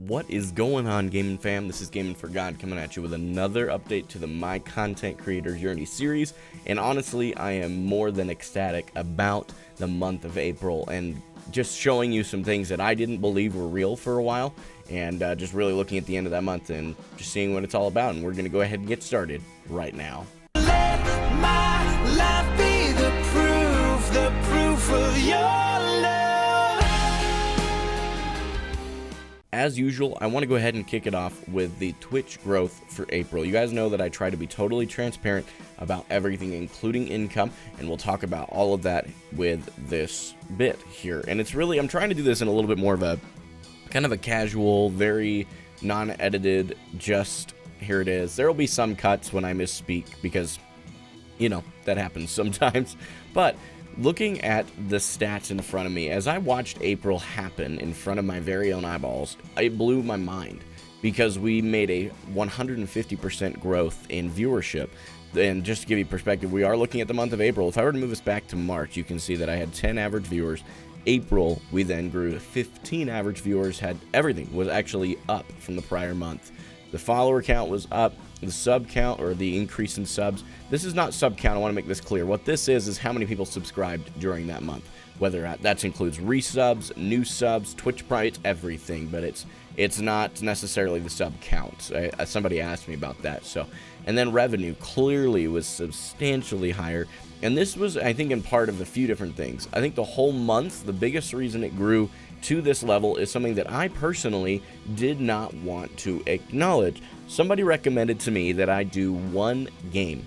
What is going on, gaming fam? This is Gaming for God coming at you with another update to the My Content Creator Journey series. And honestly, I am more than ecstatic about the month of April and just showing you some things that I didn't believe were real for a while, and just really looking at the end of that month and just seeing what it's all about. And we're going to go ahead and get started right now. Let my life be the proof of your love. As usual, I want to go ahead and kick it off with the Twitch growth for April. You guys know that I try to be totally transparent about everything, including income, and we'll talk about all of that with this bit here. And it's really, I'm trying to do this in a little bit more of a kind of a casual, very non-edited, just here it is. There will be some cuts when I misspeak because, you know, that happens sometimes. But looking at the stats in front of me, as I watched April happen in front of my very own eyeballs, it blew my mind because we made a 150% growth in viewership. And just to give you perspective, we are looking at the month of April. If I were to move us back to March, you can see that I had 10 average viewers. April, we then grew to 15 average viewers. Had everything was actually up from the prior month. The follower count was up. The sub count, or the increase in subs, this is not sub count. I want to make this clear. What this is how many people subscribed during that month. Whether that includes resubs, new subs, Twitch Prime, everything, but it's not necessarily the sub count. Somebody asked me about that. So, and then revenue clearly was substantially higher, and this was, I think, in part of a few different things. I think the whole month, the biggest reason it grew to this level is something that I personally did not want to acknowledge. Somebody recommended to me that I do one game.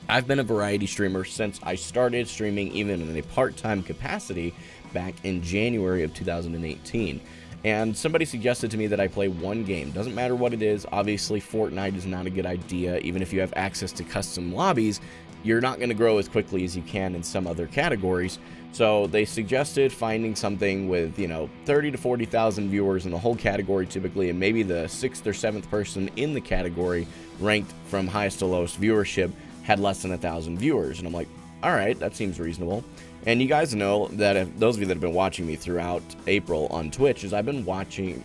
I've been a variety streamer since I started streaming, even in a part-time capacity, back in January of 2018. And somebody suggested to me that I play one game. Doesn't matter what it is. Obviously, Fortnite is not a good idea. Even if you have access to custom lobbies, you're not going to grow as quickly as you can in some other categories. So they suggested finding something with, 30 to 40,000 viewers in the whole category typically, and maybe the 6th or 7th person in the category ranked from highest to lowest viewership had less than 1,000 viewers. And I'm like, all right, that seems reasonable. And you guys know that if those of you that have been watching me throughout April on Twitch, is I've been watching,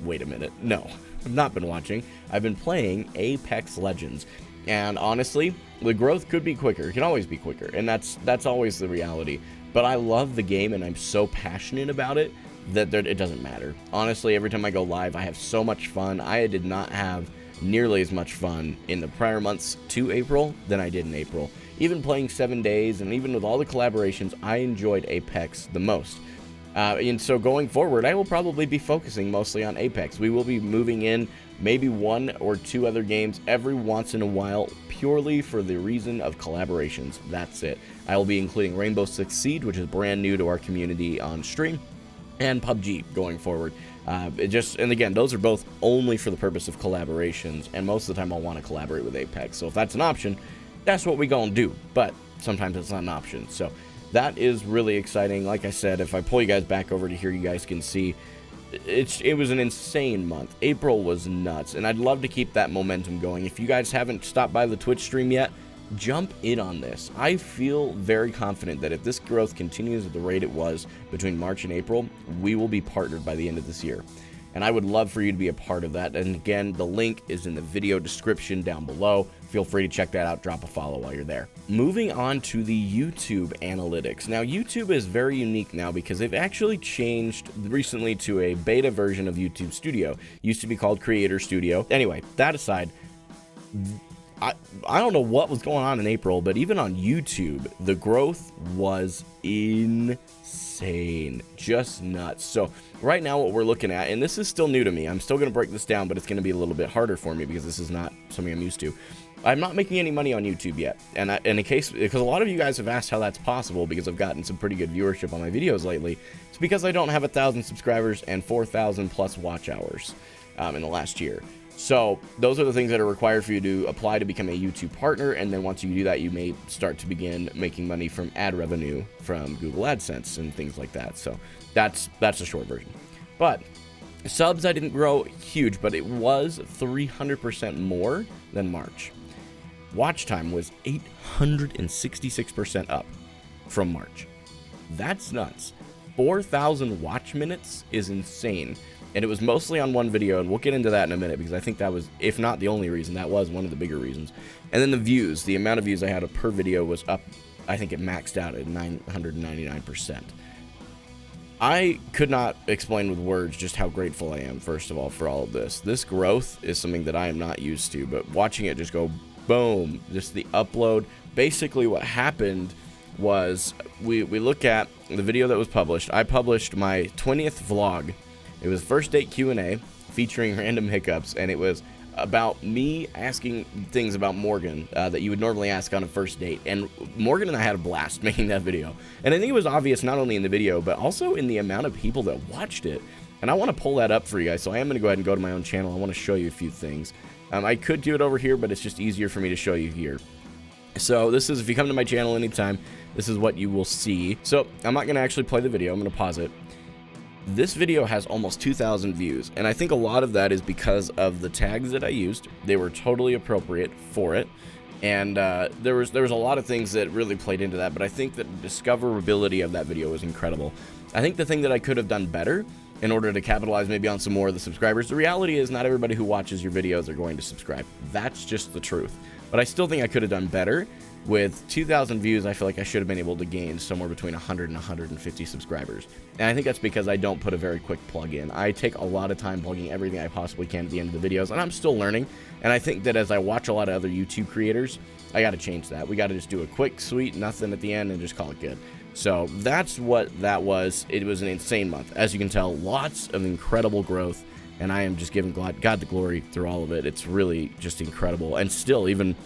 wait a minute, no, I've not been watching, I've been playing Apex Legends. And honestly, the growth could be quicker. It can always be quicker, and that's always the reality. But I love the game, and I'm so passionate about it that it doesn't matter. Honestly, every time I go live, I have so much fun. I did not have nearly as much fun in the prior months to April than I did in April. Even playing 7 days, and even with all the collaborations, I enjoyed Apex the most. And so going forward, I will probably be focusing mostly on Apex. We will be moving in maybe 1 or 2 other games every once in a while, purely for the reason of collaborations. That's it. I will be including Rainbow Six Siege, which is brand new to our community on stream, and PUBG going forward. And again, those are both only for the purpose of collaborations, and most of the time I'll want to collaborate with Apex. So if that's an option, that's what we gonna do, but sometimes it's not an option. So that is really exciting. Like I said, if I pull you guys back over to here, you guys can see it was an insane month. April was nuts, and I'd love to keep that momentum going. If you guys haven't stopped by the Twitch stream yet, jump in on this. I feel very confident that if this growth continues at the rate it was between March and April, we will be partnered by the end of this year. And I would love for you to be a part of that. And again, the link is in the video description down below. Feel free to check that out. Drop a follow while you're there. Moving on to the YouTube analytics. Now, YouTube is very unique now because they've actually changed recently to a beta version of YouTube Studio. Used to be called Creator Studio. Anyway, that aside, I don't know what was going on in April, but even on YouTube, the growth was insane. Just nuts. So right now what we're looking at, and this is still new to me, I'm still going to break this down, but it's going to be a little bit harder for me because this is not something I'm used to. I'm not making any money on YouTube yet, and because a lot of you guys have asked how that's possible, because I've gotten some pretty good viewership on my videos lately, it's because I don't have 1,000 subscribers and 4,000 plus watch hours in the last year. So those are the things that are required for you to apply to become a YouTube partner, and then once you do that, you may start to begin making money from ad revenue from Google AdSense and things like that. So that's the short version. But subs, I didn't grow huge, but it was 300% more than March. Watch time was 866% up from March. That's nuts. 4,000 watch minutes is insane. And it was mostly on one video, and we'll get into that in a minute because I think that was, if not the only reason, that was one of the bigger reasons. And then the views, the amount of views I had per video was up, I think it maxed out at 999%. I could not explain with words just how grateful I am, first of all, for all of this. This growth is something that I am not used to, but watching it just go boom, just the upload. Basically what happened was we look at the video that was published. I published my 20th vlog. It was first date Q&A featuring random hiccups, and it was about me asking things about Morgan that you would normally ask on a first date. And Morgan and I had a blast making that video. And I think it was obvious not only in the video, but also in the amount of people that watched it. And I want to pull that up for you guys, so I am going to go ahead and go to my own channel. I want to show you a few things. I could do it over here, but it's just easier for me to show you here. So this is, if you come to my channel anytime, this is what you will see. So I'm not going to actually play the video. I'm going to pause it. This video has almost 2,000 views, and I think a lot of that is because of the tags that I used. They were totally appropriate for it, and there was a lot of things that really played into that, but I think that the discoverability of that video was incredible. I think the thing that I could have done better in order to capitalize maybe on some more of the subscribers, the reality is not everybody who watches your videos are going to subscribe. That's just the truth. But I still think I could have done better. With 2,000 views, I feel like I should have been able to gain somewhere between 100 and 150 subscribers. And I think that's because I don't put a very quick plug in. I take a lot of time plugging everything I possibly can at the end of the videos, and I'm still learning. And I think that as I watch a lot of other YouTube creators, I got to change that. We got to just do a quick, sweet, nothing at the end and just call it good. So that's what that was. It was an insane month. As you can tell, lots of incredible growth, and I am just giving God the glory through all of it. It's really just incredible. And still, even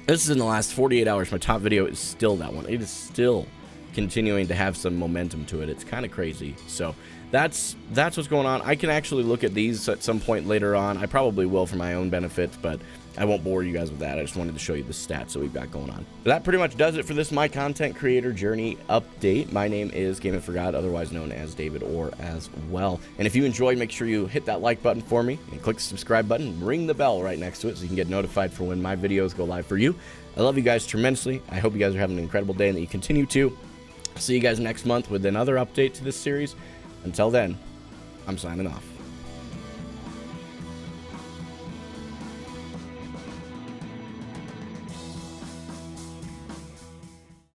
this is in the last 48 hours. My top video is still that one. It is still continuing to have some momentum to it. It's kind of crazy. So that's what's going on. I can actually look at these at some point later on. I probably will for my own benefit, but I won't bore you guys with that. I just wanted to show you the stats that we've got going on. So that pretty much does it for this My Content Creator Journey update. My name is Game It For God, otherwise known as David Orr as well. And if you enjoyed, make sure you hit that like button for me and click the subscribe button and ring the bell right next to it so you can get notified for when my videos go live for you. I love you guys tremendously. I hope you guys are having an incredible day and that you continue to. See you guys next month with another update to this series. Until then, I'm signing off.